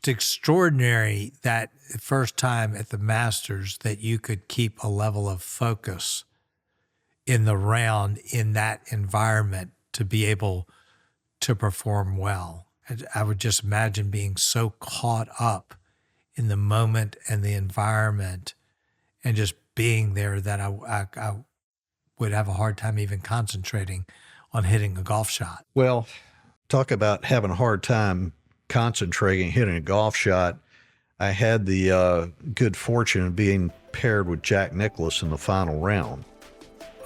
it's extraordinary that first time at the Masters that you could keep a level of focus in the round in that environment to be able to perform well. I would just imagine being so caught up in the moment and the environment and just being there that I would have a hard time even concentrating on hitting a golf shot. Well, talk about having a hard time concentrating, hitting a golf shot. I had the good fortune of being paired with Jack Nicklaus in the final round.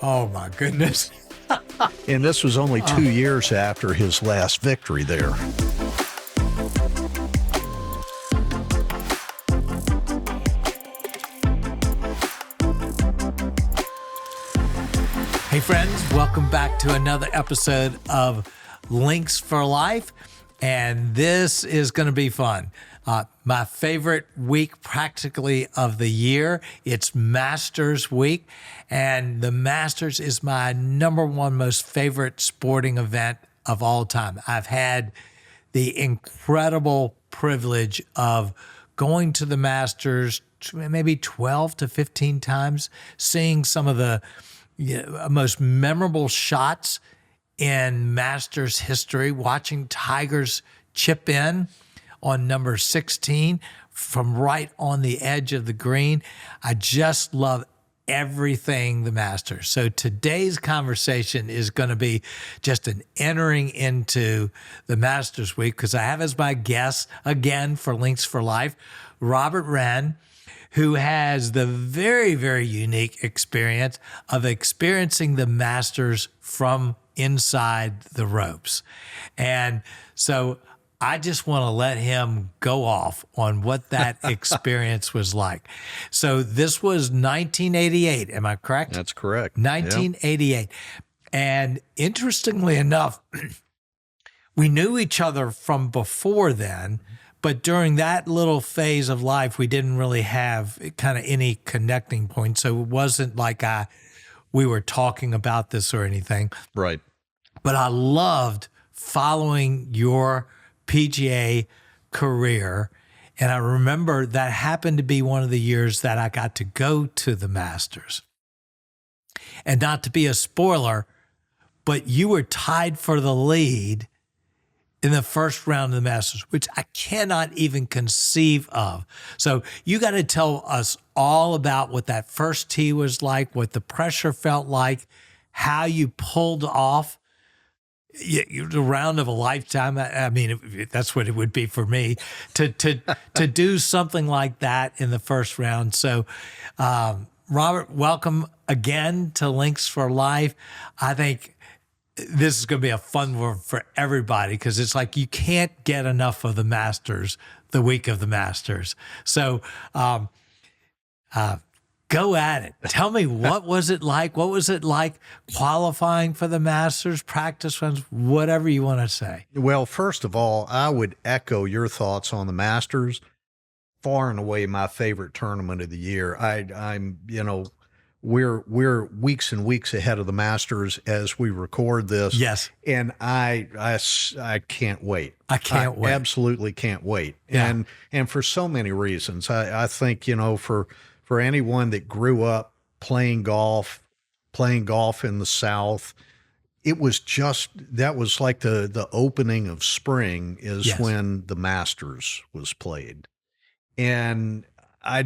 Oh, my goodness. And this was only 2 years after his last victory there. Hey friends, welcome back to another episode of Links for Life, and this is going to be fun. My favorite week practically of the year. It's Masters week, and the Masters is my number one most favorite sporting event of all time. I've had the incredible privilege of going to the Masters maybe 12 to 15 times, seeing some of the most memorable shots in Masters history, watching Tigers chip in on number 16 from right on the edge of the green. I just love everything the Masters. So today's conversation is going to be just an entering into the Masters week, because I have as my guest again for Links for Life, Robert Wrenn, who has the very, very unique experience of experiencing the Masters from inside the ropes. And so I just want to let him go off on what that experience was like. So this was 1988, am I correct? That's correct. 1988. Yep. And interestingly enough, we knew each other from before then, but during that little phase of life, we didn't really have kind of any connecting point. So it wasn't like we were talking about this or anything. Right. But I loved following your PGA career. And I remember that happened to be one of the years that I got to go to the Masters. And not to be a spoiler, but you were tied for the lead in the first round of the Masters, which I cannot even conceive of. So you got to tell us all about what that first tee was like, what the pressure felt like, how you pulled off the round of a lifetime. I mean, that's what it would be for me to do something like that in the first round. So, Robert, welcome again to Links for Life. I think this is going to be a fun one for everybody, because it's like you can't get enough of the Masters the week of the Masters. So go at it. Tell me, what was it like? What was it like qualifying for the Masters, practice runs, whatever you want to say? Well, first of all, I would echo your thoughts on the Masters. Far and away my favorite tournament of the year. We're weeks and weeks ahead of the Masters as we record this. Yes. And I can't wait. I can't wait. Absolutely can't wait. Yeah. And for so many reasons. I think, for anyone that grew up playing golf in the South, it was that was like the opening of spring is Yes. when the Masters was played. And I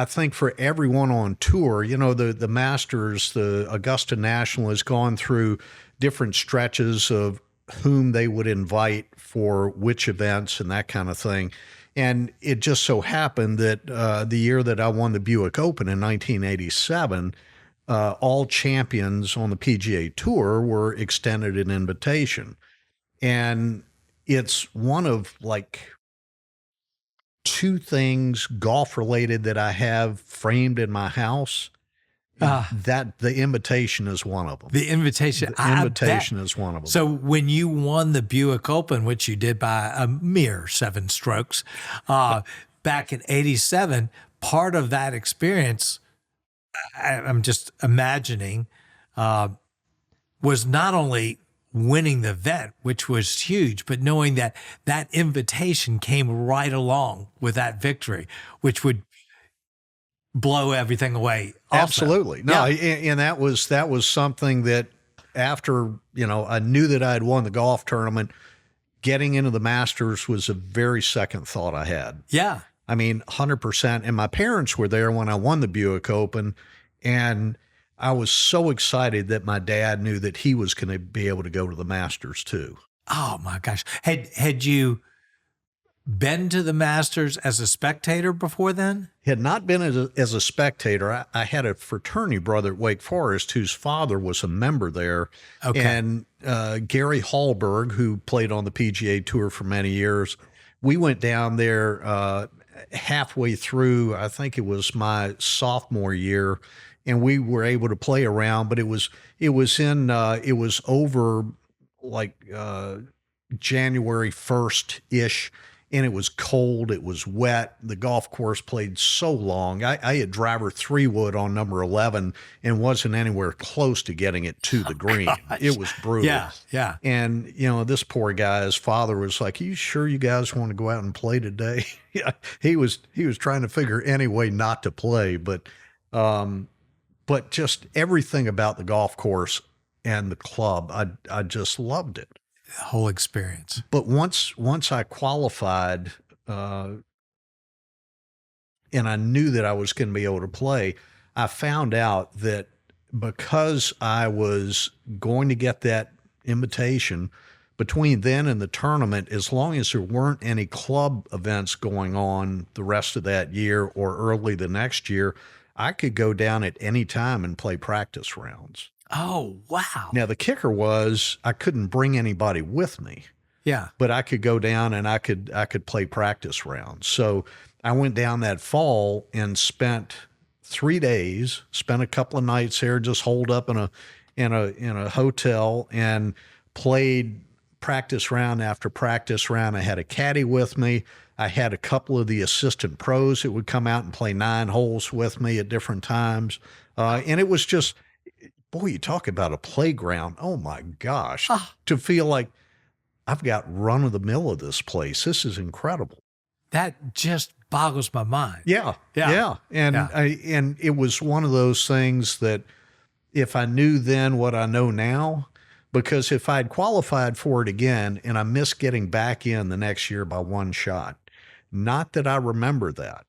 think for everyone on tour, the Masters, the Augusta National has gone through different stretches of whom they would invite for which events and that kind of thing. And it just so happened that the year that I won the Buick Open in 1987, all champions on the PGA Tour were extended an invitation. And it's one of like two things golf related that I have framed in my house. That the invitation is one of them. The invitation. Is one of them. So when you won the Buick Open, which you did by a mere 7 strokes, back in 87, part of that experience, I'm just imagining, was not only winning the event, which was huge, but knowing that that invitation came right along with that victory, which would blow everything away. Also. Absolutely. No, and that was something that after, I knew that I had won the golf tournament, getting into the Masters was a very second thought I had. Yeah. I mean, 100%. And my parents were there when I won the Buick Open, and I was so excited that my dad knew that he was going to be able to go to the Masters too. Oh my gosh. Had you been to the Masters as a spectator before then? Had not been as a spectator. I had a fraternity brother at Wake Forest whose father was a member there. Okay. And Gary Hallberg, who played on the PGA Tour for many years, we went down there halfway through, I think it was my sophomore year, and we were able to play around, but it was over like January 1st-ish, and it was cold, it was wet. The golf course played so long. I had driver 3-wood on number 11 and wasn't anywhere close to getting it to the green. It was brutal. Yeah, yeah. And, this poor guy's father was like, "Are you sure you guys want to go out and play today?" Yeah, he was trying to figure any way not to play, but just everything about the golf course and the club, I just loved it. The whole experience. But once I qualified, and I knew that I was going to be able to play, I found out that because I was going to get that invitation between then and the tournament, as long as there weren't any club events going on the rest of that year or early the next year, I could go down at any time and play practice rounds. Oh, wow. Now, the kicker was I couldn't bring anybody with me. Yeah. But I could go down and I could play practice rounds. So I went down that fall and spent 3 days, spent a couple of nights there, just holed up in a hotel and played practice round after practice round. I had a caddy with me. I had a couple of the assistant pros that would come out and play 9 holes with me at different times. And it was just, boy, you talk about a playground. Oh my gosh. To feel like I've got run of the mill of this place. This is incredible. That just boggles my mind. Yeah. And Yeah. and it was one of those things that if I knew then what I know now, because if I'd qualified for it again and I missed getting back in the next year by 1 shot, not that I remember that.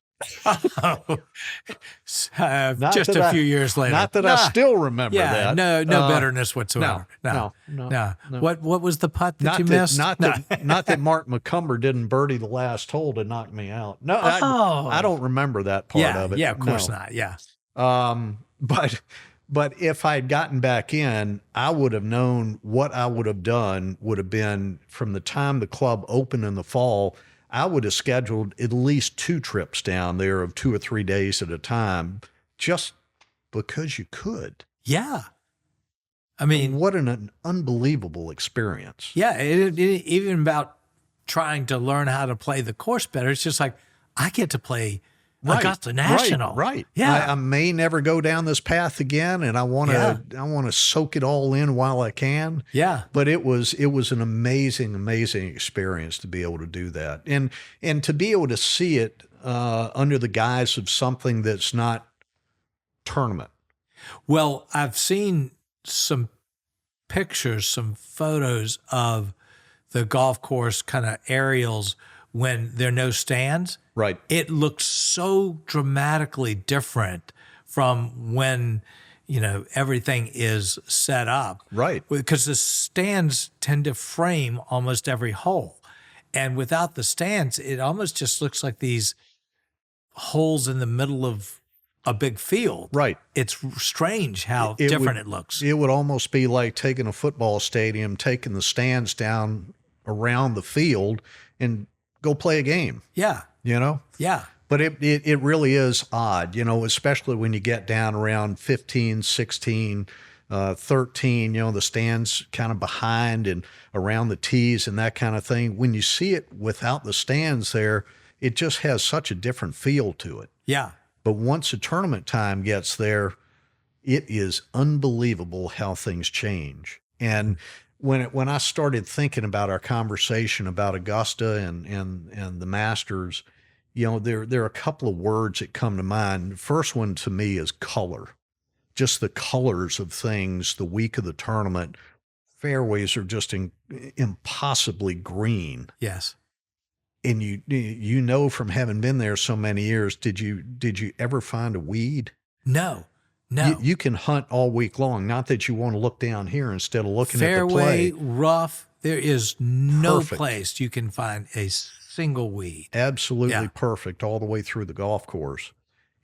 Just a few years later. Not that I still remember that. No bitterness whatsoever. No. What was the putt that you missed? Not that Mark McCumber didn't birdie the last hole to knock me out. No, I don't remember that part of it. Yeah, of course not. Yeah. But if I'd gotten back in, I would have known what I would have done would have been from the time the club opened in the fall. I would have scheduled at least 2 trips down there of 2 or 3 days at a time, just because you could. Yeah. I mean, what an unbelievable experience. Yeah. Even about trying to learn how to play the course better. It's just like, I get to play Augusta National. Right. Yeah. I may never go down this path again, and I want to soak it all in while I can. Yeah. But it was an amazing experience to be able to do that, and to be able to see it under the guise of something that's not tournament. Well, I've seen some pictures, some photos of the golf course kind of aerials when there are no stands. Right. It looks so dramatically different from when, everything is set up. Right. Because the stands tend to frame almost every hole. And without the stands, it almost just looks like these holes in the middle of a big field. Right. It's strange how different it looks. It would almost be like taking a football stadium, taking the stands down around the field and go play a game. Yeah. Yeah. But it really is odd, especially when you get down around 15, 16, 13, the stands kind of behind and around the tees and that kind of thing. When you see it without the stands there, it just has such a different feel to it. Yeah. But once the tournament time gets there, it is unbelievable how things change. And when I started thinking about our conversation about Augusta and the Masters, there are a couple of words that come to mind. The first one to me is color. Just the colors of things the week of the tournament. Fairways are just impossibly green. Yes. And you know from having been there so many years, did you ever find a weed? No. You can hunt all week long. Not that you want to look down here instead of looking at the Fairway, play. rough. There is no Perfect. place you can find a single weed. Absolutely perfect all the way through the golf course.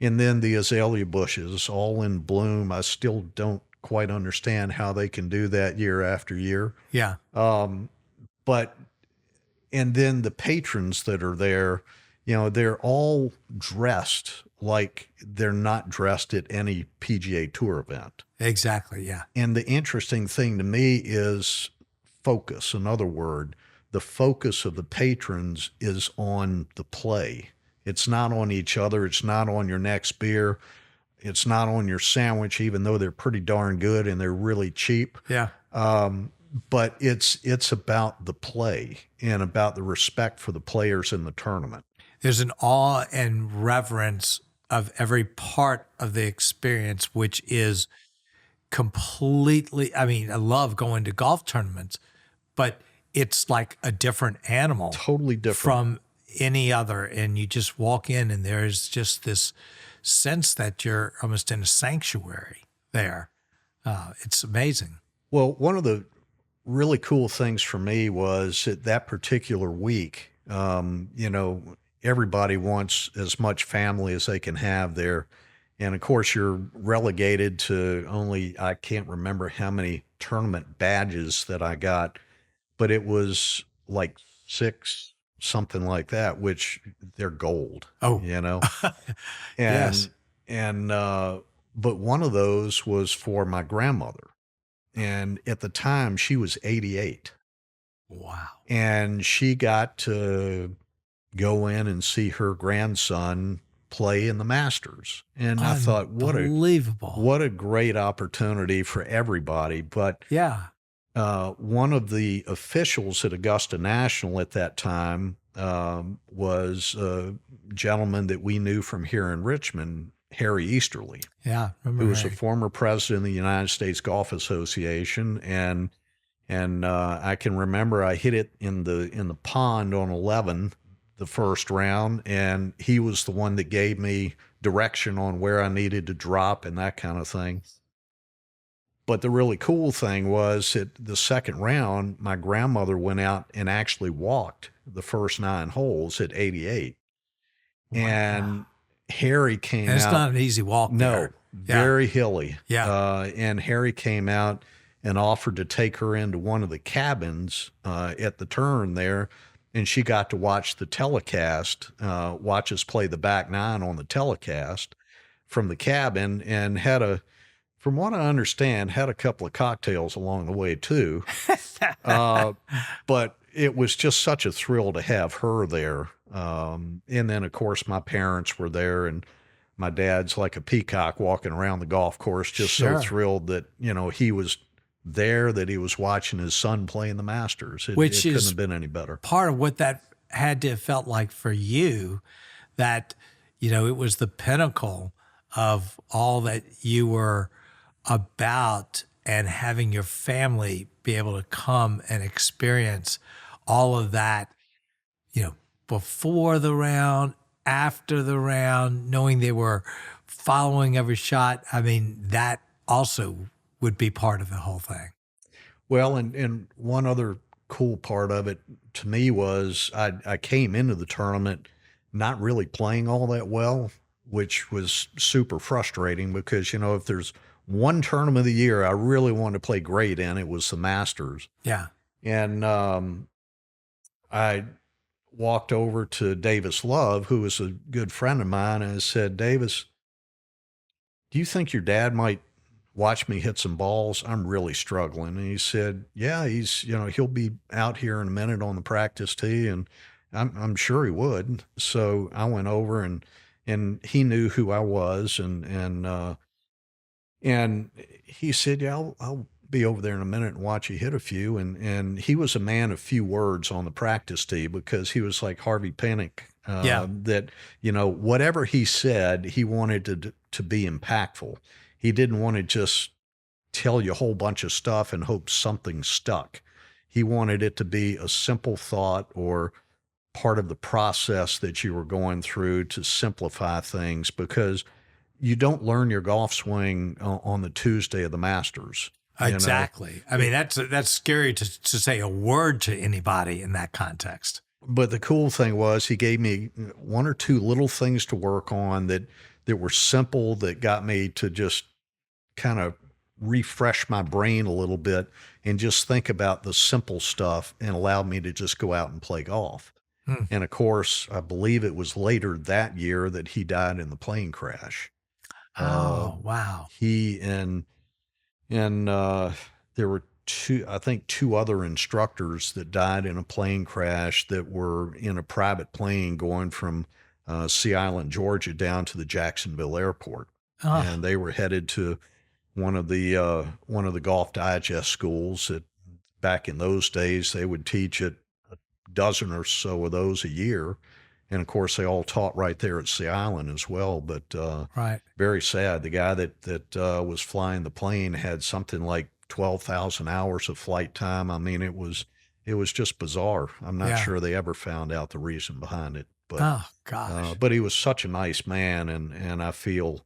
And then the azalea bushes all in bloom. I still don't quite understand how they can do that year after year. Yeah. But and then the patrons that are there, they're all dressed like they're not dressed at any PGA Tour event. Exactly, yeah. And the interesting thing to me is focus. Another word, the focus of the patrons is on the play. It's not on each other. It's not on your next beer. It's not on your sandwich, even though they're pretty darn good and they're really cheap. Yeah. But it's about the play and about the respect for the players in the tournament. There's an awe and reverence of every part of the experience, which is completely, I mean, I love going to golf tournaments, but it's like a different animal. Totally different. From any other. And you just walk in and there's just this sense that you're almost in a sanctuary there. It's amazing. Well, one of the really cool things for me was that particular week, everybody wants as much family as they can have there. And of course, you're relegated to only, I can't remember how many tournament badges that I got, but it was like 6, something like that, which they're gold. Oh, And, yes. But one of those was for my grandmother. And at the time, she was 88. Wow. And she got to go in and see her grandson play in the Masters. And I thought, what a great opportunity for everybody. But yeah, one of the officials at Augusta National at that time was a gentleman that we knew from here in Richmond, Harry Easterly. Yeah, remember who was Harry. a former president of the United States Golf Association, and I can remember I hit it in the pond on 11 the first round, and he was the one that gave me direction on where I needed to drop and that kind of thing. But the really cool thing was at the second round, my grandmother went out and actually walked the first 9 holes at 88. Wow. And Harry came and it's out. not an easy walk. No, there. very hilly. Yeah. And Harry came out and offered to take her into one of the cabins at the turn there. And she got to watch the telecast, watch us play the back 9 on the telecast from the cabin, and from what I understand, had a couple of cocktails along the way too. But it was just such a thrill to have her there. And then, of course, my parents were there, and my dad's like a peacock walking around the golf course, just so thrilled that, he was there, that he was watching his son play in the Masters. It couldn't have been any better. Part of what that had to have felt like for you, that, it was the pinnacle of all that you were about, and having your family be able to come and experience all of that, before the round, after the round, knowing they were following every shot. I mean, that also would be part of the whole thing. Well, and one other cool part of it to me was I came into the tournament not really playing all that well, which was super frustrating because, if there's one tournament of the year I really wanted to play great in, it was the Masters. Yeah. And I walked over to Davis Love, who was a good friend of mine, and I said, Davis, do you think your dad might watch me hit some balls? I'm really struggling. And he said, yeah, he'll be out here in a minute on the practice tee, and I'm sure he would. So I went over, and he knew who I was, and he said, yeah, I'll be over there in a minute and watch you hit a few. And he was a man of few words on the practice tee because he was like Harvey Penick. That, whatever he said, he wanted to be impactful. He didn't want to just tell you a whole bunch of stuff and hope something stuck. He wanted it to be a simple thought or part of the process that you were going through to simplify things, because you don't learn your golf swing on the Tuesday of the Masters. Exactly. I mean, that's scary to say a word to anybody in that context. But the cool thing was he gave me one or two little things to work on that were simple, that got me to just kind of refresh my brain a little bit and just think about the simple stuff, and allowed me to just go out and play golf. And of course, I believe it was later that year that he died in the plane crash. Oh, wow. He and there were two other instructors that died in a plane crash that were in a private plane going from Sea Island, Georgia, down to the Jacksonville airport. And they were headed to one of the Golf Digest schools that back in those days, they would teach at a dozen or so of those a year. And of course, they all taught right there at Sea Island as well. But right. Very sad. The guy that was flying the plane had something like 12,000 hours of flight time. I mean, it was just bizarre. I'm not sure they ever found out the reason behind it. But oh gosh. But he was such a nice man, and I feel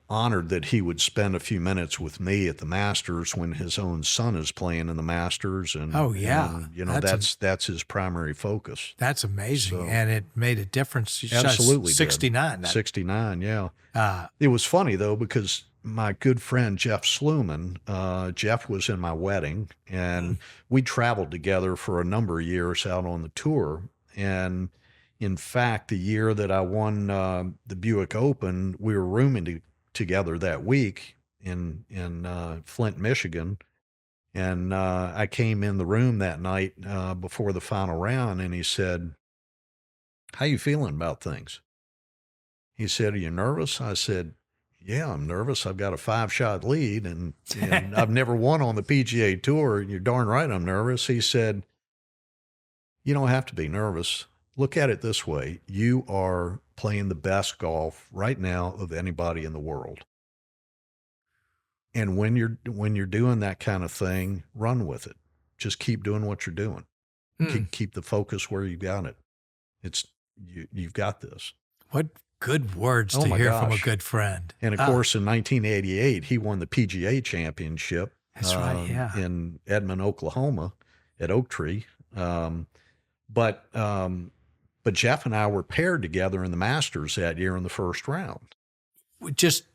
honored that he would spend a few minutes with me at the Masters when his own son is playing in the Masters. And that's his primary focus. That's amazing. So, and it made a difference. Absolutely. 69. 69. Yeah. It was funny though, because my good friend, Jeff Sluman, Jeff was in my wedding, and we traveled together for a number of years out on the tour. And in fact, the year that I won the Buick Open, we were rooming together that week in Flint, Michigan. And I came in the room that night before the final round, and he said, "How you feeling about things?" He said, "Are you nervous?" I said, "Yeah, I'm nervous. I've got a 5-shot lead, and I've never won on the PGA Tour. You're darn right I'm nervous." He said, "You don't have to be nervous. Look at it this way. You are playing the best golf right now of anybody in the world. And when you're doing that kind of thing, run with it. Just keep doing what you're doing. Keep the focus where you got it. You've got this." What good words to hear from a good friend. And of course, in 1988, he won the PGA Championship. That's right, yeah. In Edmond, Oklahoma, at Oak Tree. But Jeff and I were paired together in the Masters that year in the first round. Just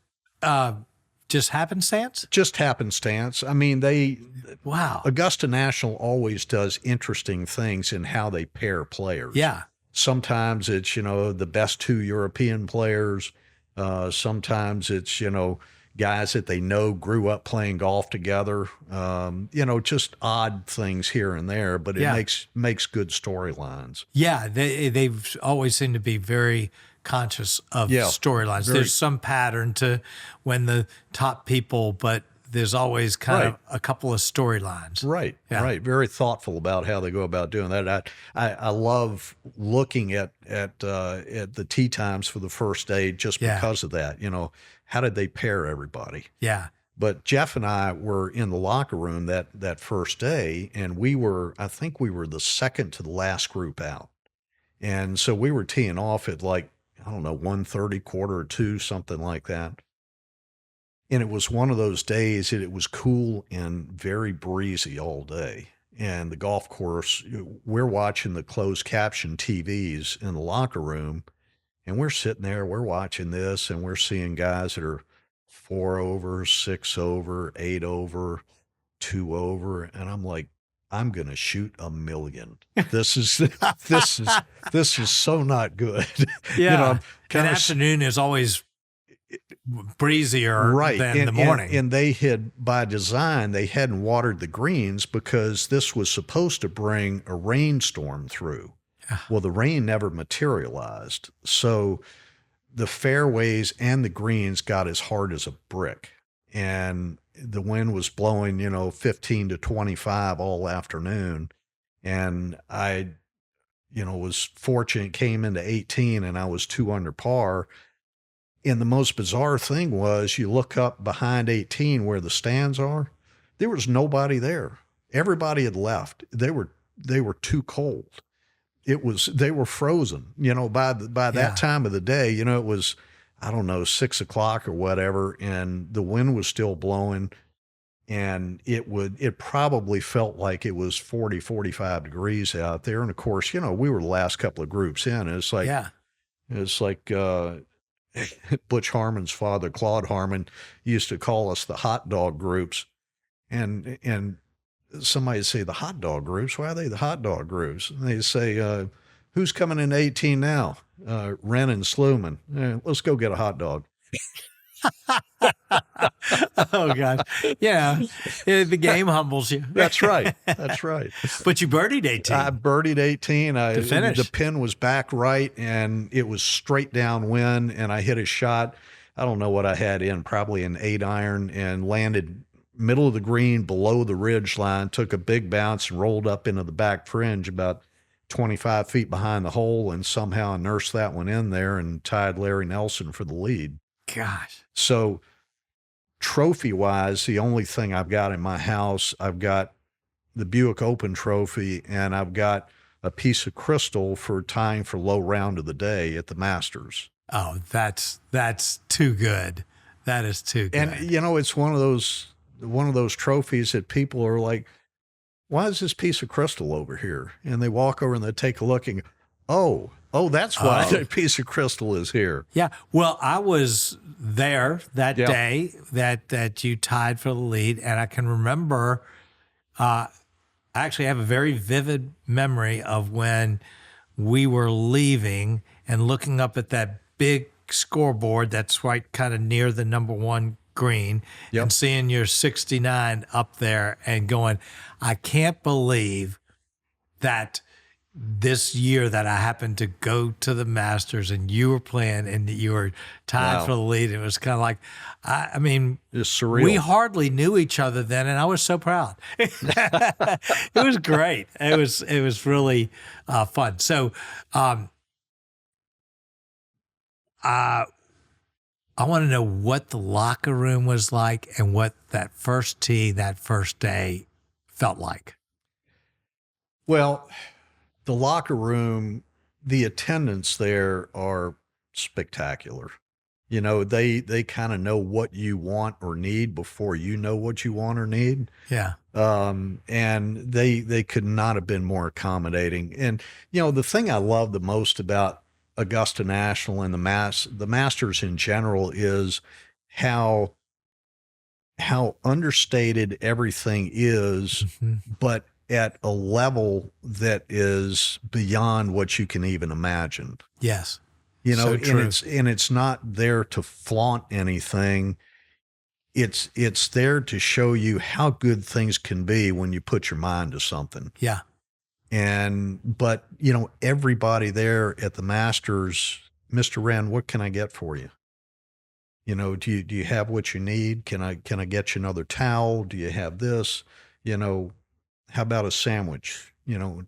happenstance? Just happenstance. I mean, wow. Augusta National always does interesting things in how they pair players. Yeah. Sometimes it's, the best two European players. Sometimes it's, guys that they know grew up playing golf together. Just odd things here and there, but it makes good storylines. Yeah, they've always seemed to be very conscious of storylines. There's some pattern to when the top people, but there's always kind of a couple of storylines. Right, right. Very thoughtful about how they go about doing that. I love looking at the tee times for the first day just because of that. How did they pair everybody? Yeah. But Jeff and I were in the locker room that first day, and I think we were the second to the last group out. And so we were teeing off at 1:30, 1:45, something like that. And it was one of those days that it was cool and very breezy all day. And the golf course, we're watching the closed caption TVs in the locker room, and we're sitting there, we're watching this, and we're seeing guys that are 4 over, 6 over, 8 over, 2 over. And I'm like, I'm going to shoot a million. This is so not good. Yeah. An afternoon is always breezier than the morning. And they had, by design, they hadn't watered the greens because this was supposed to bring a rainstorm through. Well, the rain never materialized. So the fairways and the greens got as hard as a brick. and the wind was blowing, 15 to 25 all afternoon. And I, was fortunate, came into 18 and I was 2 under par. And the most bizarre thing was you look up behind 18 where the stands are, there was nobody there. Everybody had left. They were too cold. They were frozen, by that time of the day, it was, I don't know, 6 o'clock or whatever. And the wind was still blowing, and it probably felt like it was 40, 45 degrees out there. And of course, we were the last couple of groups in. And it's like, Butch Harmon's father, Claude Harmon, used to call us the hot dog groups. And somebody would say, the hot dog groups? Why are they the hot dog groups? And they say, who's coming in 18 now? Wrenn and Sluman. Let's go get a hot dog. Oh, God. Yeah. The game humbles you. That's right. That's right. But you birdied 18. I birdied 18. To finish. The pin was back right, and it was straight downwind, and I hit a shot. I don't know what I had in, probably an 8-iron, and landed middle of the green below the ridge line, took a big bounce and rolled up into the back fringe about 25 feet behind the hole, and somehow I nursed that one in there and tied Larry Nelson for the lead. Gosh. So trophy-wise, the only thing I've got in my house, I've got the Buick Open trophy, and I've got a piece of crystal for tying for low round of the day at the Masters. Oh, that's too good. That is too good. And, it's one of those trophies that people are like, why is this piece of crystal over here? And they walk over and they take a look and go, oh, that's why that piece of crystal is here. Yeah. Well, I was there that day that you tied for the lead, and I can remember, I actually have a very vivid memory of when we were leaving and looking up at that big scoreboard that's right kind of near the number one green, and seeing your 69 up there and going, I can't believe that this year that I happened to go to the Masters and you were playing and you were tied for the lead. It was kind of like, I mean, it's surreal. We hardly knew each other then, and I was so proud. It was great. It was really fun. So, I want to know what the locker room was like and what that first tee, that first day felt like. Well, the locker room, the attendants there are spectacular. They kind of know what you want or need before you know what you want or need. Yeah. And they could not have been more accommodating. And, the thing I love the most about Augusta National and the Masters in general is how understated everything is, but at a level that is beyond what you can even imagine. Yes. So and it's not there to flaunt anything. It's there to show you how good things can be when you put your mind to something. Yeah. But everybody there at the Masters, Mr. Wrenn, what can I get for you? Do you have what you need? Can I get you another towel? Do you have this? How about a sandwich?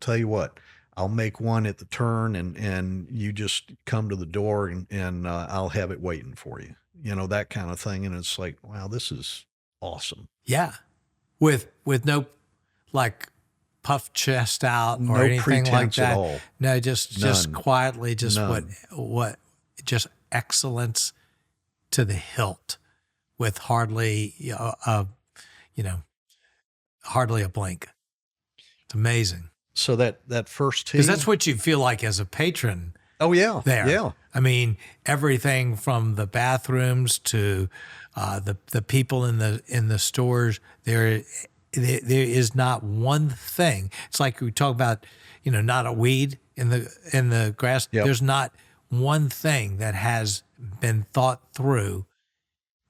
Tell you what, I'll make one at the turn and you just come to the door and I'll have it waiting for you. That kind of thing. And it's like, wow, this is awesome. Yeah. With no like puff chest out or no anything like that. At all. No, just quietly, just None. what just excellence to the hilt with hardly hardly a blink. It's amazing. So that first tee, because that's what you feel like as a patron. Oh yeah, there. Yeah. I mean, everything from the bathrooms to the people in the stores. There is not one thing. It's like we talk about, not a weed in the grass. Yep. There's not one thing that has been thought through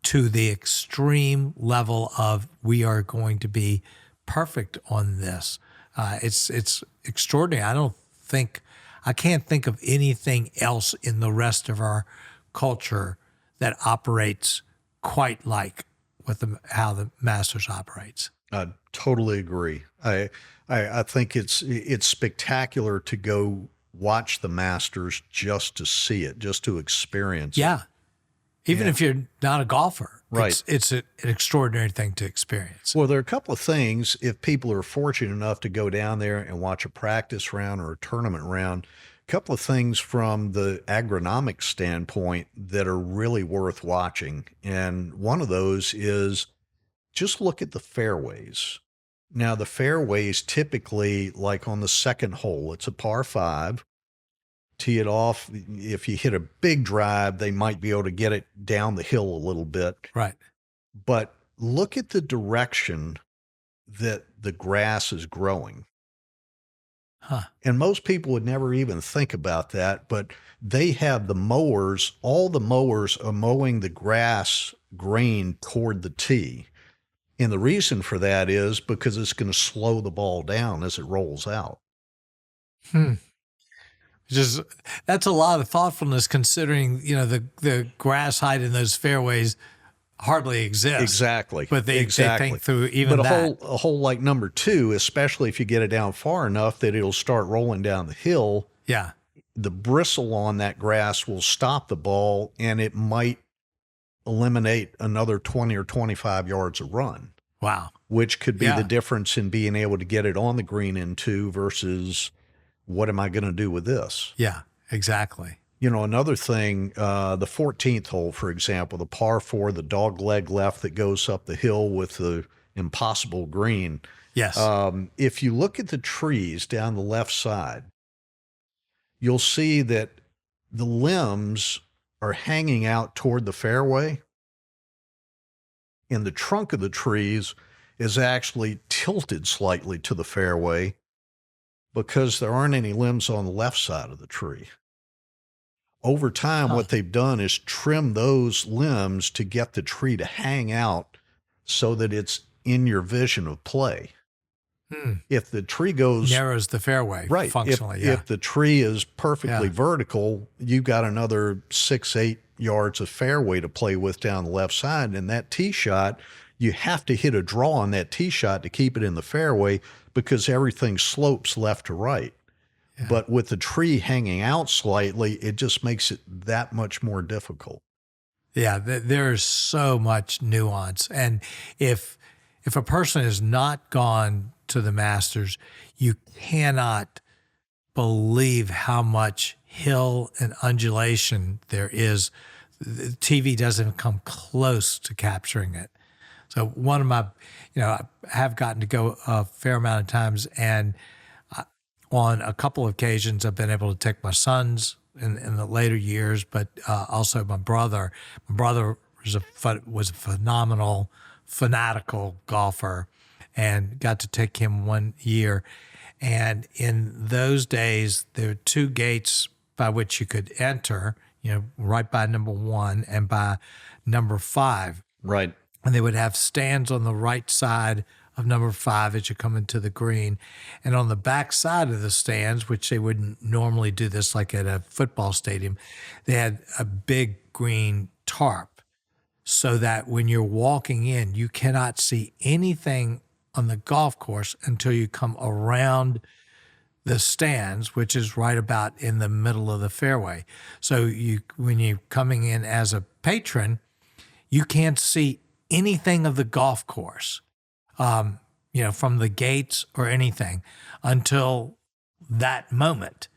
to the extreme level of we are going to be perfect on this. It's extraordinary. I can't think of anything else in the rest of our culture that operates quite like with how the Masters operates. I totally agree. I think it's spectacular to go watch the Masters just to see it, just to experience it. Yeah. Even if you're not a golfer, right? It's an extraordinary thing to experience. Well, there are a couple of things if people are fortunate enough to go down there and watch a practice round or a tournament round. A couple of things from the agronomic standpoint that are really worth watching. And one of those is just look at the fairways. Now, the fairways typically, like on the second hole, it's a par 5. Tee it off. If you hit a big drive, they might be able to get it down the hill a little bit. Right. But look at the direction that the grass is growing. Huh. And most people would never even think about that, but they have the mowers. All the mowers are mowing the grass grain toward the tee. And the reason for that is because it's going to slow the ball down as it rolls out. That's a lot of thoughtfulness considering, the grass height in those fairways hardly exists. Exactly. But they think through even that. A hole like number 2, especially if you get it down far enough that it'll start rolling down the hill. Yeah. The bristle on that grass will stop the ball, and it might eliminate another 20 or 25 yards of run. Wow. Which could be the difference in being able to get it on the green in 2 versus what am I going to do with this? Yeah, exactly. Another thing, the 14th hole, for example, the par 4, the dog leg left that goes up the hill with the impossible green. Yes. If you look at the trees down the left side, you'll see that the limbs are hanging out toward the fairway, and the trunk of the trees is actually tilted slightly to the fairway because there aren't any limbs on the left side of the tree. Over time, what they've done is trim those limbs to get the tree to hang out so that it's in your vision of play. If the tree goes... narrows the fairway, right, functionally, if the tree is perfectly vertical, you've got another 6-8 yards of fairway to play with down the left side. And that tee shot, you have to hit a draw on that tee shot to keep it in the fairway because everything slopes left to right. Yeah. But with the tree hanging out slightly, it just makes it that much more difficult. Yeah, there's so much nuance. And if a person has not gone to the Masters, you cannot believe how much hill and undulation there is. The TV doesn't come close to capturing it. So one of my, I have gotten to go a fair amount of times, and on a couple of occasions I've been able to take my sons in the later years, but also my brother. My brother was a phenomenal, fanatical golfer, and got to take him one year. And in those days, there were 2 gates by which you could enter, right by number 1 and by number 5. Right. And they would have stands on the right side of number 5 as you come into the green. And on the back side of the stands, which they wouldn't normally do this like at a football stadium, they had a big green tarp so that when you're walking in, you cannot see anything on the golf course until you come around the stands, which is right about in the middle of the fairway. So when you're coming in as a patron, you can't see anything of the golf course, from the gates or anything until that moment.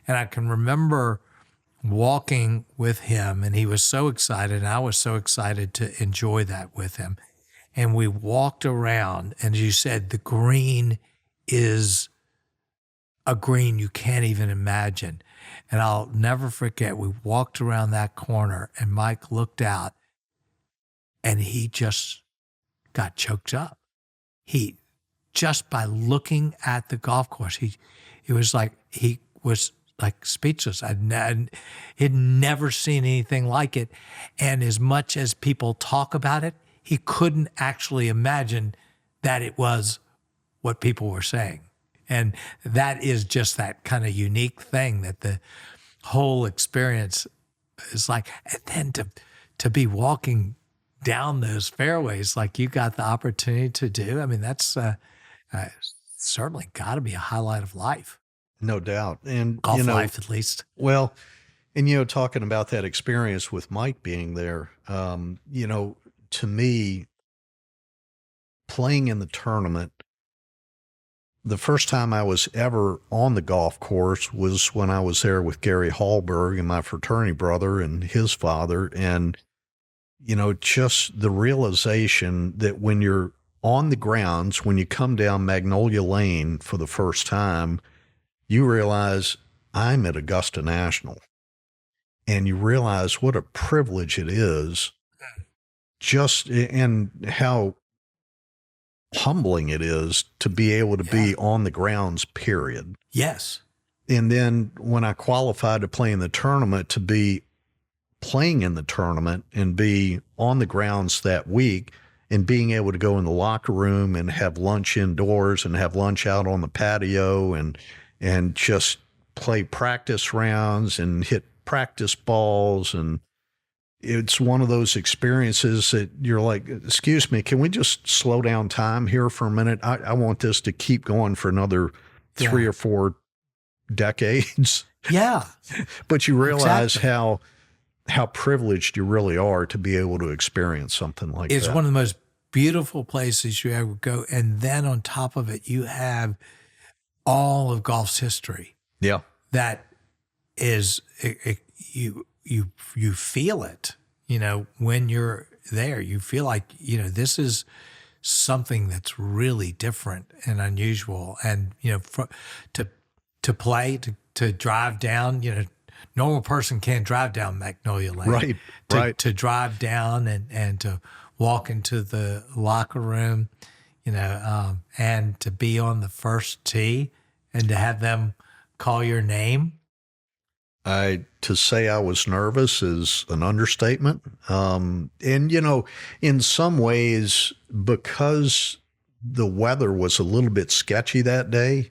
And I can remember walking with him, and he was so excited, and I was so excited to enjoy that with him. And we walked around, and as you said, the green is a green you can't even imagine. And I'll never forget, we walked around that corner, and Mike looked out, and he just got choked up. He, just by looking at the golf course, he was like speechless. He'd never seen anything like it. And as much as people talk about it, he couldn't actually imagine that it was what people were saying. And that is just that kind of unique thing that the whole experience is like. And then to be walking down those fairways like you got the opportunity to do. I mean, that's certainly got to be a highlight of life, No doubt. And, golf life at least. well, and, talking about that experience with Mike being there, to me, playing in the tournament, the first time I was ever on the golf course was when I was there with Gary Hallberg and my fraternity brother and his father. And, just the realization that when you're on the grounds, when you come down Magnolia Lane for the first time, you realize I'm at Augusta National. And you realize what a privilege it is, and how humbling it is to be able to be on the grounds, period. Yes. And then when I qualified to play in the tournament, to be playing in the tournament and be on the grounds that week and being able to go in the locker room and have lunch indoors and have lunch out on the patio and just play practice rounds and hit practice balls. And it's one of those experiences that you're like, excuse me, can we just slow down time here for a minute? I want this to keep going for another 3 or 4 decades. Yeah. But you realize how privileged you really are to be able to experience something like that. It's one of the most beautiful places you ever go. And then on top of it, you have all of golf's history. Yeah. That is, you feel it, when you're there. You feel like, this is something that's really different and unusual. And, to play, to drive down, normal person can't drive down Magnolia Lane. Right. To drive down and to walk into the locker room, and to be on the first tee and to have them call your name. To say I was nervous is an understatement. And, in some ways, because the weather was a little bit sketchy that day,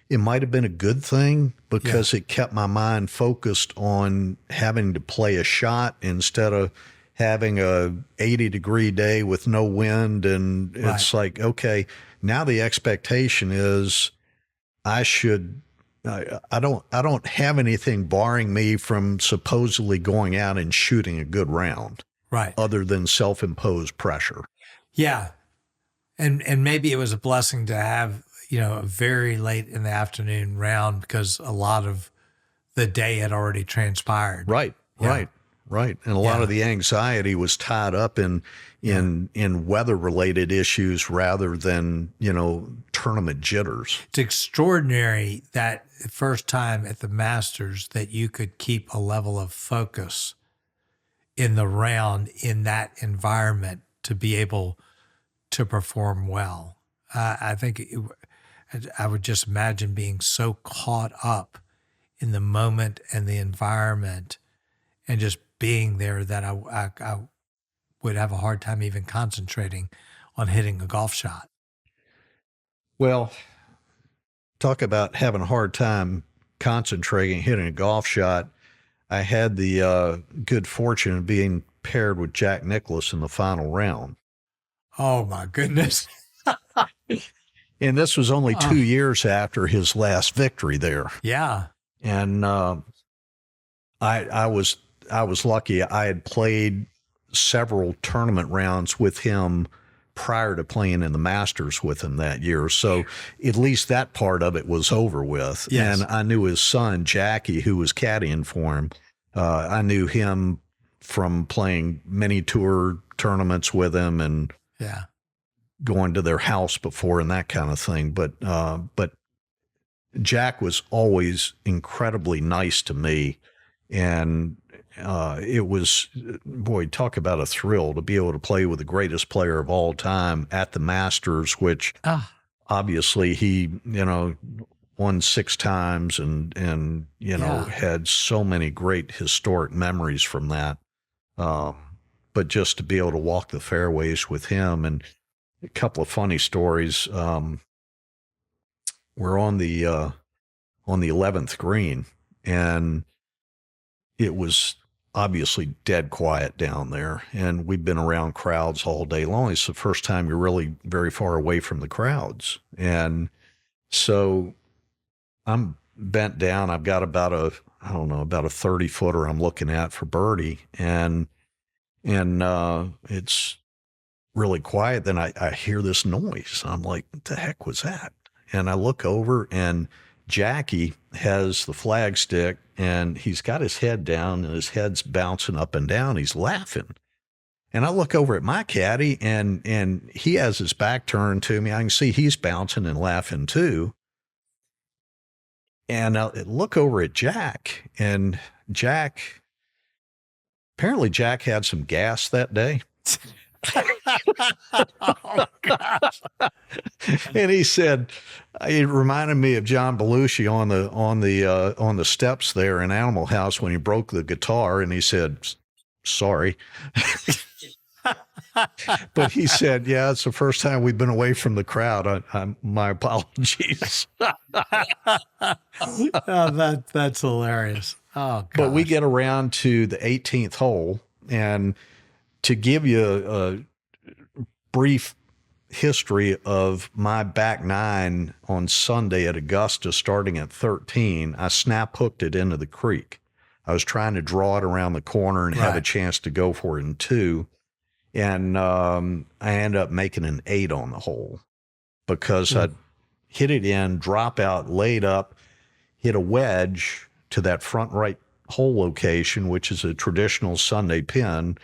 it might have been a good thing because it kept my mind focused on having to play a shot instead of having a 80-degree day with no wind. And it's like, okay, now the expectation is I don't have anything barring me from supposedly going out and shooting a good round. Right. Other than self-imposed pressure. Yeah. And maybe it was a blessing to have, a very late in the afternoon round because a lot of the day had already transpired. Right. And a lot of the anxiety was tied up in weather-related issues rather than, tournament jitters. It's extraordinary that first time at the Masters that you could keep a level of focus in the round in that environment to be able to perform well. I think I would just imagine being so caught up in the moment and the environment and just being there that I would have a hard time even concentrating on hitting a golf shot. Well, talk about having a hard time concentrating, hitting a golf shot. I had the good fortune of being paired with Jack Nicklaus in the final round. Oh, my goodness. And this was only 2 years after his last victory there. Yeah. And I was lucky. I had played several tournament rounds with him prior to playing in the Masters with him that year. So at least that part of it was over with. Yes. And I knew his son, Jackie, who was caddying for him. I knew him from playing mini tour tournaments with him and going to their house before and that kind of thing. But Jack was always incredibly nice to me. And it was, boy, talk about a thrill to be able to play with the greatest player of all time at the Masters, which obviously he, won 6 times and had so many great historic memories from that. But just to be able to walk the fairways with him, and a couple of funny stories. We're on the 11th green, and it was obviously dead quiet down there. And we've been around crowds all day long. It's the first time you're really very far away from the crowds. And so I'm bent down. I've got about a 30-footer I'm looking at for birdie. And it's really quiet. Then I hear this noise. I'm like, what the heck was that? And I look over, and Jackie has the flag stick, and he's got his head down, and his head's bouncing up and down. He's laughing. And I look over at my caddy, and he has his back turned to me. I can see he's bouncing and laughing too. And I look over at Jack, and apparently Jack had some gas that day. Oh, gosh. And he said, it reminded me of John Belushi on the steps there in Animal House when he broke the guitar, and he said, sorry. But he said, yeah, it's the first time we've been away from the crowd. My apologies. Oh, that's hilarious. Oh, gosh. But we get around to the 18th hole, and to give you a brief history of my back nine on Sunday at Augusta, starting at 13, I snap hooked it into the creek. I was trying to draw it around the corner and have a chance to go for it in 2. And I ended up making an 8 on the hole because I hit it in, drop out, laid up, hit a wedge to that front right hole location, which is a traditional Sunday pin,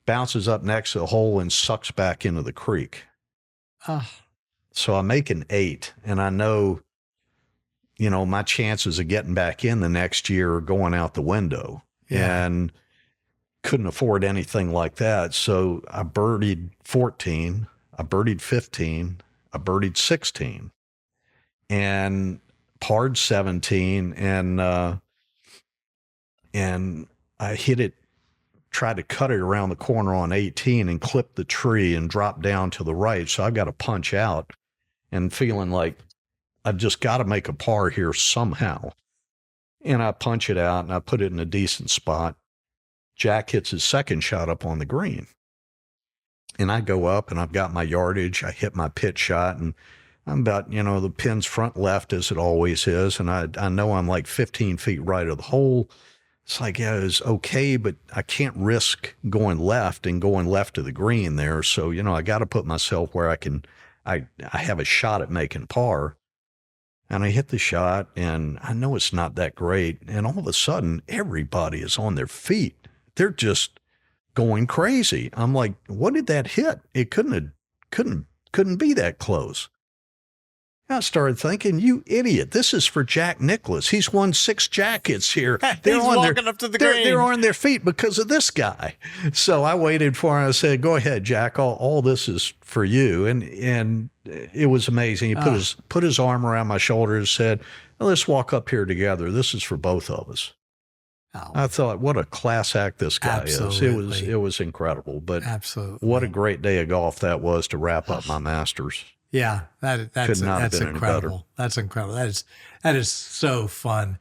bounces up next to the hole and sucks back into the creek. So I make an 8, and I know, my chances of getting back in the next year are going out the window. Yeah. And couldn't afford anything like that. So I birdied 14, I birdied 15, I birdied 16, and parred 17, and I hit it, tried to cut it around the corner on 18 and clip the tree and drop down to the right. So I've got to punch out and feeling like I've just got to make a par here somehow. And I punch it out and I put it in a decent spot. Jack hits his second shot up on the green. And I go up and I've got my yardage. I hit my pitch shot, and I'm about, the pin's front left as it always is. And I know I'm like 15 feet right of the hole. It's like, yeah, it's okay, but I can't risk going left to the green there. So, I got to put myself where I have a shot at making par. And I hit the shot, and I know it's not that great. And all of a sudden, everybody is on their feet. They're just going crazy. I'm like, what did that hit? It couldn't be that close. I started thinking, you idiot, this is for Jack Nicklaus. He's won 6 jackets here. He's walking up to the green. They're on their feet because of this guy. So I waited for him. I said, go ahead, Jack. All this is for you. And it was amazing. He put his arm around my shoulder and said, well, let's walk up here together. This is for both of us. Oh. I thought, what a class act this guy is. It was incredible. But what a great day of golf that was to wrap up my Masters. Yeah, that's incredible. That's incredible. That is so fun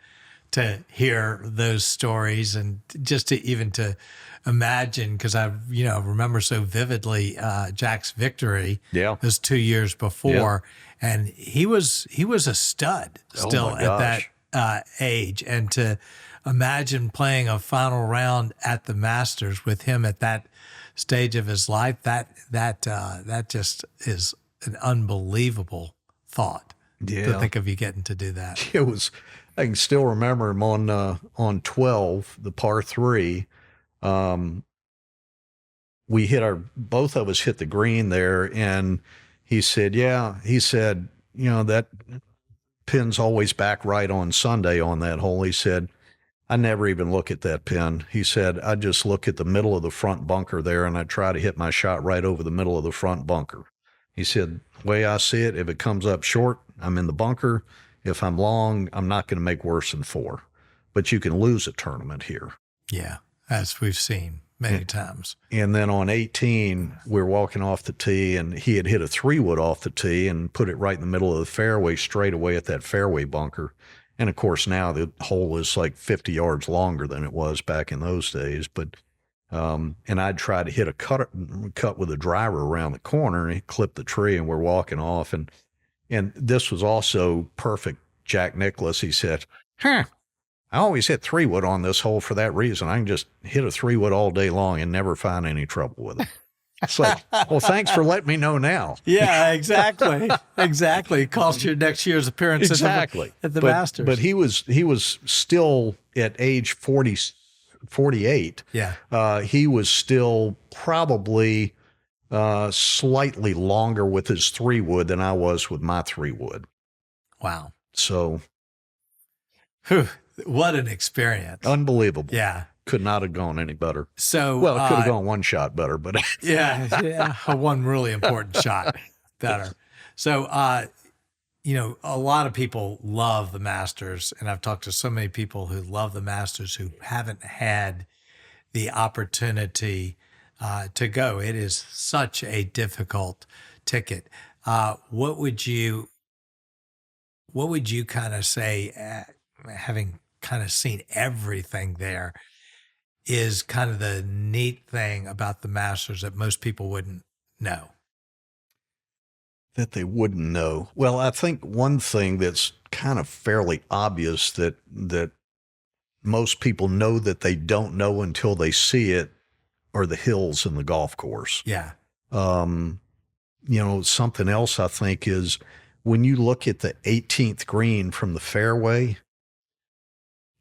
to hear those stories, and just to imagine, because I remember so vividly Jack's victory. Yeah, it was 2 years before, and he was a stud still at that age, and to imagine playing a final round at the Masters with him at that stage of his life, that just is an unbelievable thought to think of you getting to do that. It was, I can still remember him on 12, the par 3. Both of us hit the green there, and he said, that pin's always back right on Sunday on that hole. He said, I never even look at that pin. He said, I just look at the middle of the front bunker there, and I try to hit my shot right over the middle of the front bunker. He said, the way I see it, if it comes up short, I'm in the bunker. If I'm long, I'm not going to make worse than 4. But you can lose a tournament here. Yeah, as we've seen many times. And then on 18, we were walking off the tee, and he had hit a 3-wood off the tee and put it right in the middle of the fairway, straight away at that fairway bunker. And of course, now the hole is like 50 yards longer than it was back in those days. But, and I'd try to hit a cut with a driver around the corner, and he clipped the tree, and we're walking off. And this was also perfect. Jack Nicklaus, he said, I always hit 3-wood on this hole for that reason. I can just hit a 3-wood all day long and never find any trouble with it. It's like, well, thanks for letting me know now. Yeah, exactly. Exactly. Cost your next year's appearance Exactly. at the Masters. But he was still at age 48. Yeah. He was still probably slightly longer with his 3-wood than I was with my 3-wood. Wow. So. Whew, what an experience. Unbelievable. Yeah. Could not have gone any better. So, well, it could have gone one shot better, but yeah, one really important shot better. So, a lot of people love the Masters, and I've talked to so many people who love the Masters who haven't had the opportunity to go. It is such a difficult ticket. What would you kind of say, having kind of seen everything there, is kind of the neat thing about the Masters that most people wouldn't know? That they wouldn't know. Well, I think one thing that's kind of fairly obvious that most people know that they don't know until they see it are the hills in the golf course. Yeah. Something else I think is when you look at the 18th green from the fairway,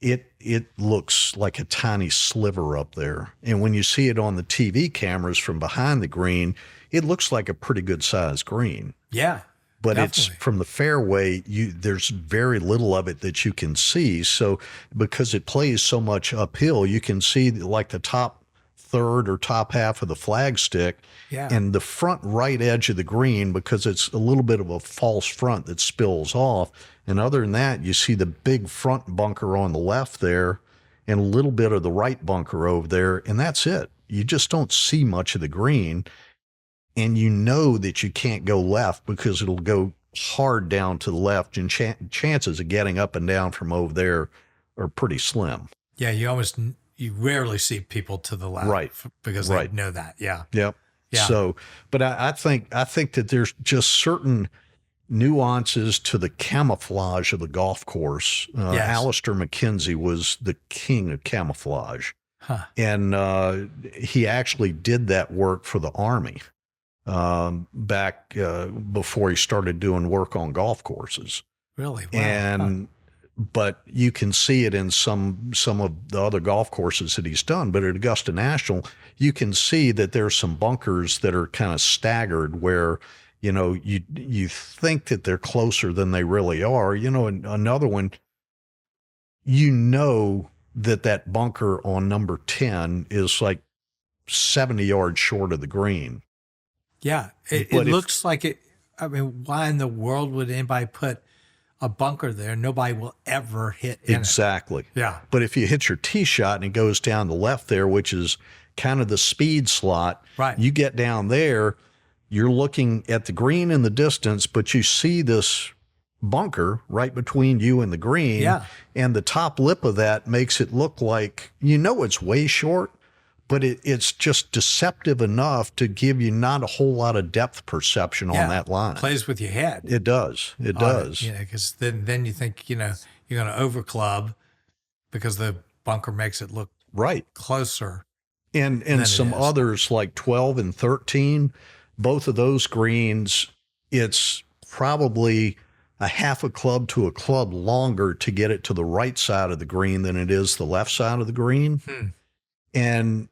it looks like a tiny sliver up there. And when you see it on the TV cameras from behind the green, it looks like a pretty good sized green. Yeah. But definitely. It's from the fairway, there's very little of it that you can see. So because it plays so much uphill, you can see like the top third or top half of the flagstick, and the front right edge of the green, because it's a little bit of a false front that spills off. And other than that, you see the big front bunker on the left there and a little bit of the right bunker over there, and that's it. You just don't see much of the green, and you know that you can't go left because it'll go hard down to the left, and chances of getting up and down from over there are pretty slim. Yeah, you rarely see people to the left, right? Because they know that. Yeah. Yep. Yeah. So, but I think that there's just certain nuances to the camouflage of the golf course. Alister Mackenzie was the king of camouflage, and he actually did that work for the Army back before he started doing work on golf courses. Really? Wow. And but you can see it in some of the other golf courses that he's done. But at Augusta National, you can see that there's some bunkers that are kind of staggered where, you think that they're closer than they really are. And another one, that bunker on number 10 is like 70 yards short of the green. Yeah. It looks like it. I mean, why in the world would anybody put a bunker there? Nobody will ever hit in exactly. It. Yeah. But if you hit your tee shot and it goes down the left there, which is kind of the speed slot, right? You get down there, you're looking at the green in the distance, but you see this bunker right between you and the green. Yeah. And the top lip of that makes it look like, it's way short, but it's just deceptive enough to give you not a whole lot of depth perception on that line. Plays with your head. It does. It does. Because then you think, you're going to overclub because the bunker makes it look right closer. And some others like 12 and 13, both of those greens, it's probably a half a club to a club longer to get it to the right side of the green than it is the left side of the green. And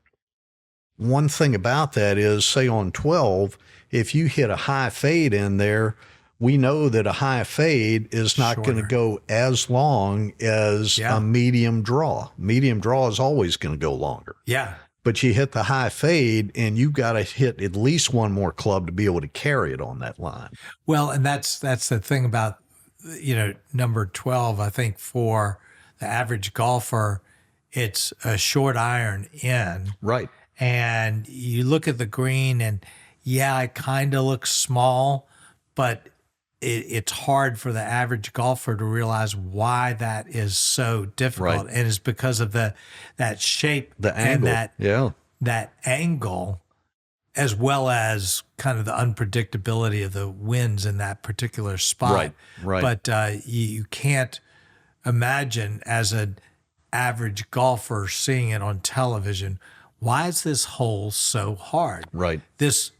one thing about that is, say on 12, if you hit a high fade in there, we know that a high fade is not going to go as long as a medium draw. Medium draw is always going to go longer. Yeah. But you hit the high fade and you've got to hit at least one more club to be able to carry it on that line. Well, and that's the thing about, number 12, I think for the average golfer, it's a short iron in. Right. And you look at the green and it kind of looks small, but it's hard for the average golfer to realize why that is so difficult. Right. And it's because of that shape The and angle. that angle, as well as kind of the unpredictability of the winds in that particular spot. Right. But you can't imagine as an average golfer seeing it on television, why is this hole so hard? Right. This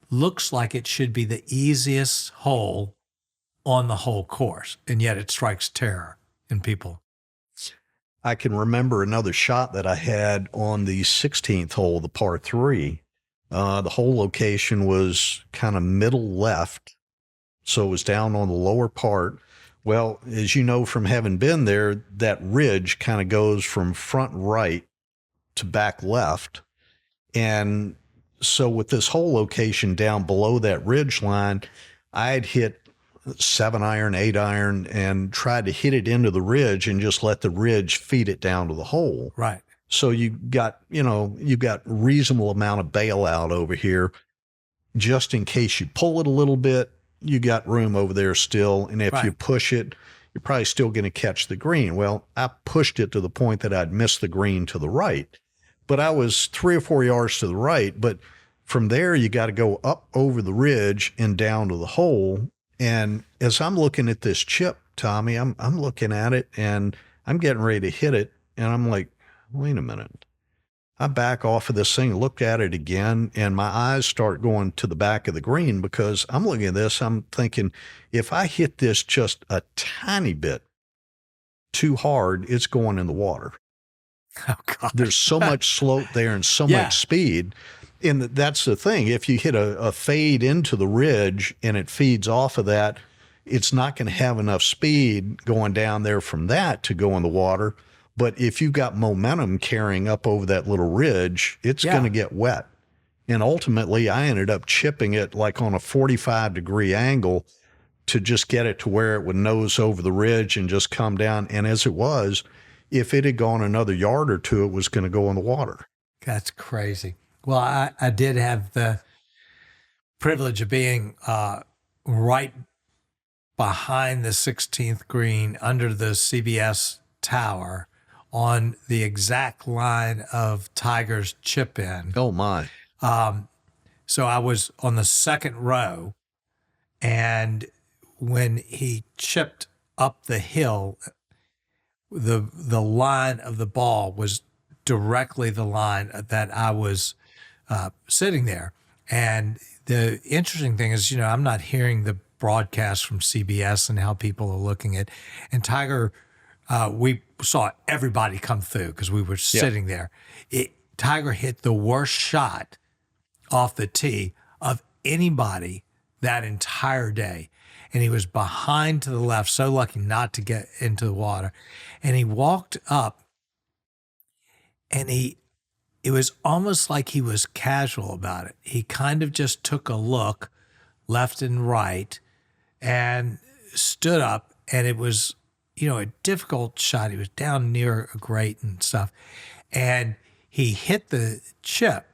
looks like it should be the easiest hole on the whole course, and yet it strikes terror in people. I can remember another shot that I had on the 16th hole, the par 3. The hole location was kind of middle left, so it was down on the lower part. Well, as you know from having been there, that ridge kind of goes from front right to back left. And so with this hole location down below that ridge line, I had hit 7-iron, 8-iron, and tried to hit it into the ridge and just let the ridge feed it down to the hole. Right. So you've got reasonable amount of bailout over here. Just in case you pull it a little bit, you got room over there still. And if you push it, you're probably still going to catch the green. Well, I pushed it to the point that I'd missed the green to the right. But I was 3 or 4 yards to the right. But from there, you got to go up over the ridge and down to the hole. And as I'm looking at this chip, Tommy, I'm looking at it and I'm getting ready to hit it. And I'm like, wait a minute. I back off of this thing, look at it again, and my eyes start going to the back of the green because I'm looking at this. I'm thinking, if I hit this just a tiny bit too hard, it's going in the water. Oh, God. There's so much slope there and so much speed. And that's the thing. If you hit a fade into the ridge and it feeds off of that, it's not going to have enough speed going down there from that to go in the water. But if you've got momentum carrying up over that little ridge, it's going to get wet. And ultimately, I ended up chipping it like on a 45-degree angle to just get it to where it would nose over the ridge and just come down. And as it was, if it had gone another yard or two, it was going to go in the water. That's crazy. Well, I did have the privilege of being right behind the 16th green under the CBS tower on the exact line of Tiger's chip in. Oh, my. So I was on the second row, and when he chipped up the hill, the line of the ball was directly the line that I was sitting there. And the interesting thing is, I'm not hearing the broadcast from CBS and how people are looking at. And Tiger, we saw everybody come through because we were sitting there. Tiger hit the worst shot off the tee of anybody that entire day. And he was behind to the left, so lucky not to get into the water. And he walked up, and it was almost like he was casual about it. He kind of just took a look left and right and stood up, and it was, a difficult shot. He was down near a grate and stuff. And he hit the chip,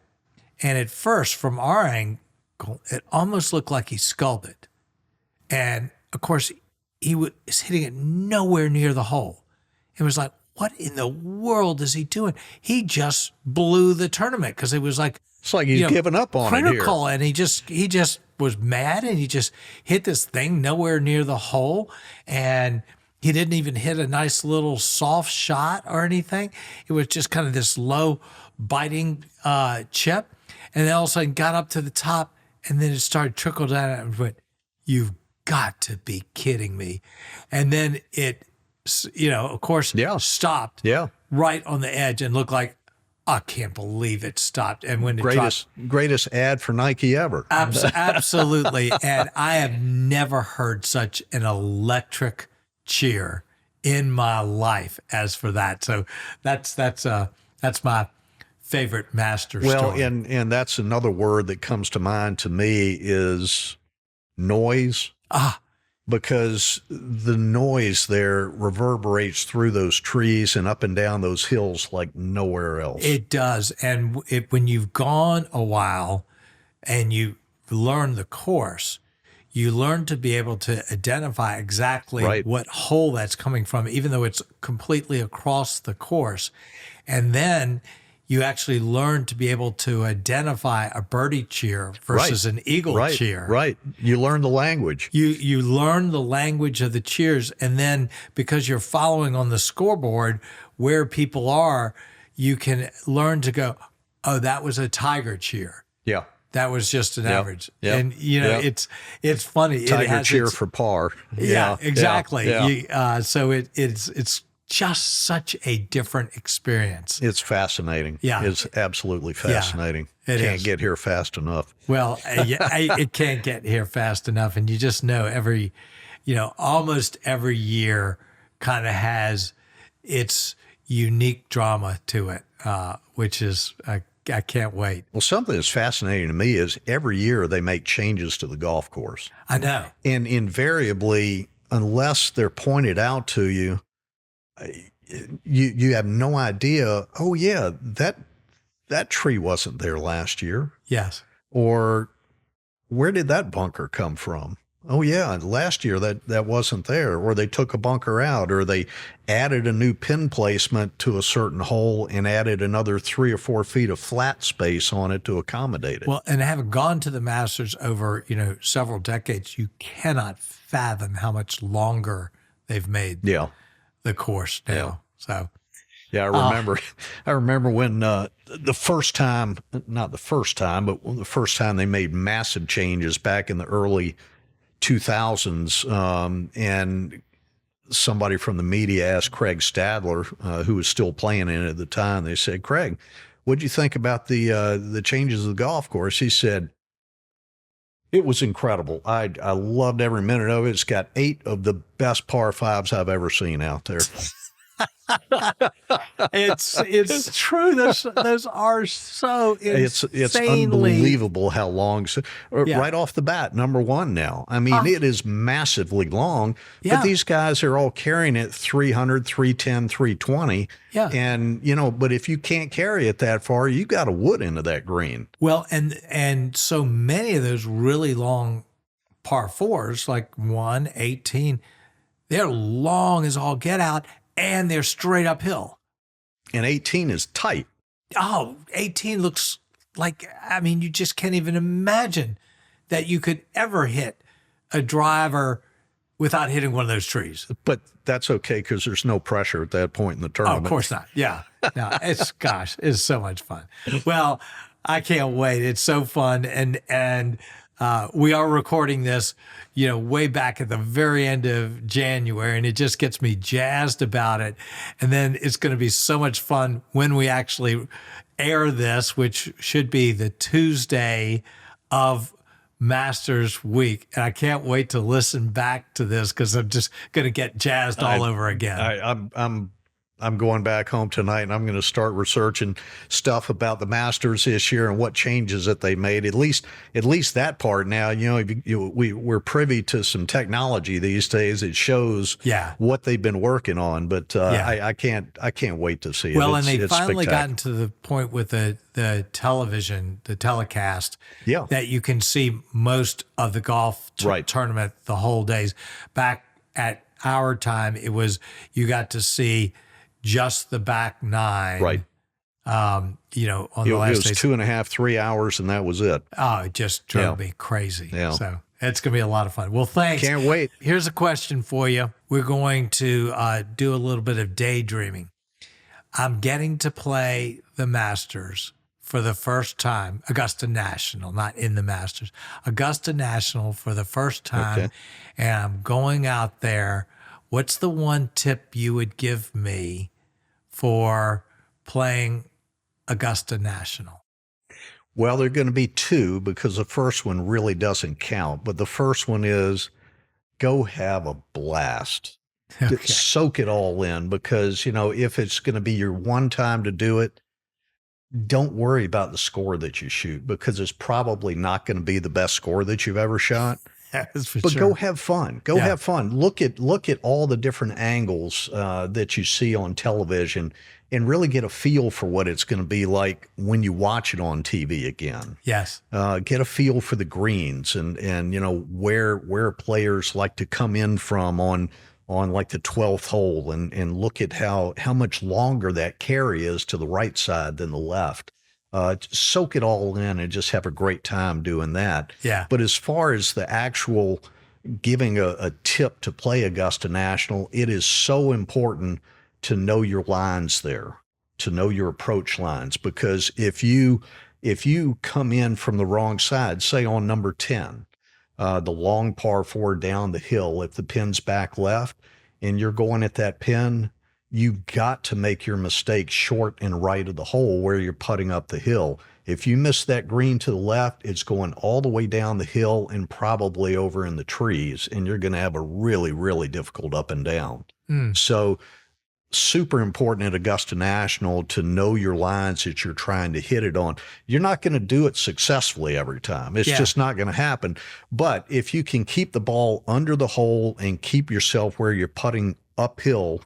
and at first, from our angle, it almost looked like he sculled it. And, of course, he was hitting it nowhere near the hole. It was like, what in the world is he doing? He just blew the tournament because it was like, it's like he's given up on it here. Critical, and he just was mad, and he just hit this thing nowhere near the hole, and he didn't even hit a nice little soft shot or anything. It was just kind of this low biting chip, and then all of a sudden got up to the top, and then it started trickle down, and I went, "You've got to be kidding me!" And then it, of course, stopped right on the edge and looked like, I can't believe it stopped. And when it greatest ad for Nike ever. Absolutely. And I have never heard such an electric cheer in my life as for that. So that's my favorite master story. Well, and that's another word that comes to mind to me is noise. Because the noise there reverberates through those trees and up and down those hills like nowhere else. It does. And when you've gone a while and you learn the course, you learn to be able to identify exactly Right. what hole that's coming from, even though it's completely across the course. And then you actually learn to be able to identify a birdie cheer versus an eagle Right. cheer. Right. You learn the language. You learn the language of the cheers, and then because you're following on the scoreboard where people are, you can learn to go, oh, that was a tiger cheer. Yeah. That was just an average. Yep. And it's funny. Tiger it has cheer its- for par. Yeah, exactly. Yeah. So it's just such a different experience. It's fascinating. Yeah. It's absolutely fascinating. it Can't is. get here fast enough. Well, it can't get here fast enough. And you just know almost every year kind of has its unique drama to it, which is, I can't wait. Well, something that's fascinating to me is every year they make changes to the golf course. I know. And invariably, unless they're pointed out to you, you have no idea, oh, yeah, that tree wasn't there last year. Yes. Or where did that bunker come from? Oh, yeah, last year that wasn't there. Or they took a bunker out, or they added a new pin placement to a certain hole and added another 3 or 4 feet of flat space on it to accommodate it. Well, and having gone to the Masters over, several decades, you cannot fathom how much longer they've made Yeah. the course now. Yeah. So, Yeah, I remember when the first time, not the first time, but the first time they made massive changes back in the early 2000s, and somebody from the media asked Craig Stadler, who was still playing in it at the time. They said, "Craig, what'd you think about the changes of the golf course?" He said, "It was incredible. I loved every minute of it. It's got 8 of the best par 5s I've ever seen out there." it's true. Those are so insanely. It's unbelievable how long. Yeah. Right off the bat, number 1 now. I mean, it is massively long, Yeah. but these guys are all carrying it 300, 310, 320. Yeah. And, but if you can't carry it that far, you got to wood into that green. Well, and so many of those really long par 4s, like 1, 18, they're long as all get out, and they're straight uphill. And 18 is tight. Oh, 18 looks like, you just can't even imagine that you could ever hit a driver without hitting one of those trees. But that's okay because there's no pressure at that point in the Oh, tournament. of course not. Yeah. No, it's so much fun. Well, I can't wait. It's so fun. And we are recording this, way back at the very end of January, and it just gets me jazzed about it. And then it's going to be so much fun when we actually air this, which should be the Tuesday of Masters week. And I can't wait to listen back to this because I'm just going to get jazzed all over again. I'm going back home tonight and I'm going to start researching stuff about the Masters this year and what changes that they made. At least that part now, we're privy to some technology these days. It shows what they've been working on, but I can't wait to see it. Well, and they finally gotten to the point with the television, the telecast, that you can see most of the golf tournament the whole days. Back at our time, it was, you got to see just the back 9. Right. On the last it was days. 2.5, 3 hours, and that was it. Oh, it just drove me crazy. Yeah. So it's going to be a lot of fun. Well, thanks. Can't wait. Here's a question for you. We're going to do a little bit of daydreaming. I'm getting to play the Masters for the first time, Augusta National, not in the Masters, Augusta National for the first time. Okay. And I'm going out there. What's the one tip you would give me for playing Augusta National? Well, there are going to be 2 because the first one really doesn't count. But the first one is go have a blast. Okay. Soak it all in because, if it's going to be your one time to do it, don't worry about the score that you shoot because it's probably not going to be the best score that you've ever shot. But go have fun. Go have fun. Look at all the different angles that you see on television and really get a feel for what it's going to be like when you watch it on TV again. Yes. Get a feel for the greens and where players like to come in from on like the 12th hole and look at how much longer that carry is to the right side than the left. Soak it all in and just have a great time doing that. Yeah. But as far as the actual giving a tip to play Augusta National, it is so important to know your lines there, to know your approach lines, because if you come in from the wrong side, say on number 10, the long par 4 down the hill, if the pin's back left and you're going at that pin, you've got to make your mistake short and right of the hole where you're putting up the hill. If you miss that green to the left, it's going all the way down the hill and probably over in the trees, and you're going to have a really, really difficult up and down. So super important at Augusta National to know your lines that you're trying to hit it on. You're not going to do it successfully every time. It's just not going to happen. But if you can keep the ball under the hole and keep yourself where you're putting uphill,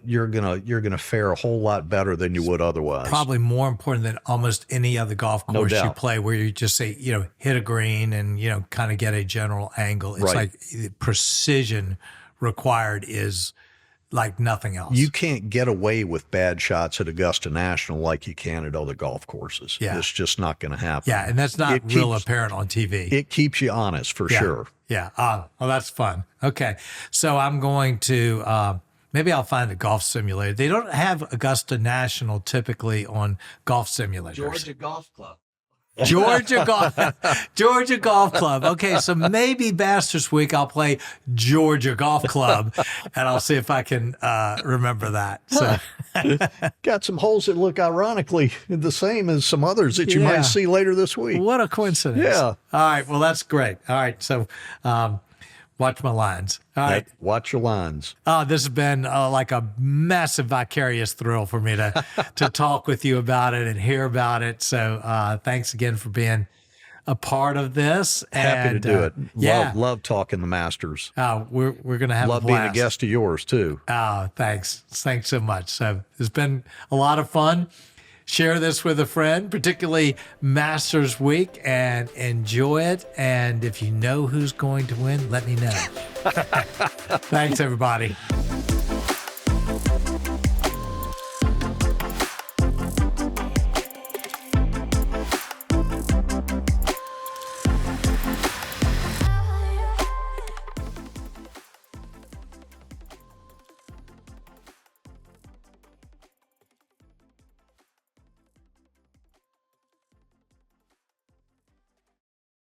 you're gonna fare a whole lot better than you would otherwise. Probably more important than almost any other golf course you play, where you just say, hit a green and, kind of get a general angle. It's like precision required is like nothing else. You can't get away with bad shots at Augusta National like you can at other golf courses. Yeah. It's just not going to happen. Yeah, and that's not apparent on TV. It keeps you honest for sure. Yeah. Well, that's fun. Okay. So I'm going to, maybe I'll find a golf simulator. They don't have Augusta National typically on golf simulators. Georgia Golf Club. Georgia Golf Club. Okay, so maybe Masters Week I'll play Georgia Golf Club, and I'll see if I can remember that. So. Got some holes that look ironically the same as some others that you might see later this week. What a coincidence. Yeah. All right, well, that's great. All right, so watch my lines. All right. Watch your lines. This has been like a massive vicarious thrill for me to talk with you about it and hear about it. So thanks again for being a part of this. Happy to do it. Yeah. Love talking the Masters. We're going to have Love a blast. being a guest of yours too. Thanks. Thanks so much. So it's been a lot of fun. Share this with a friend, particularly Masters Week, and enjoy it. And if you know who's going to win, let me know. Thanks, everybody.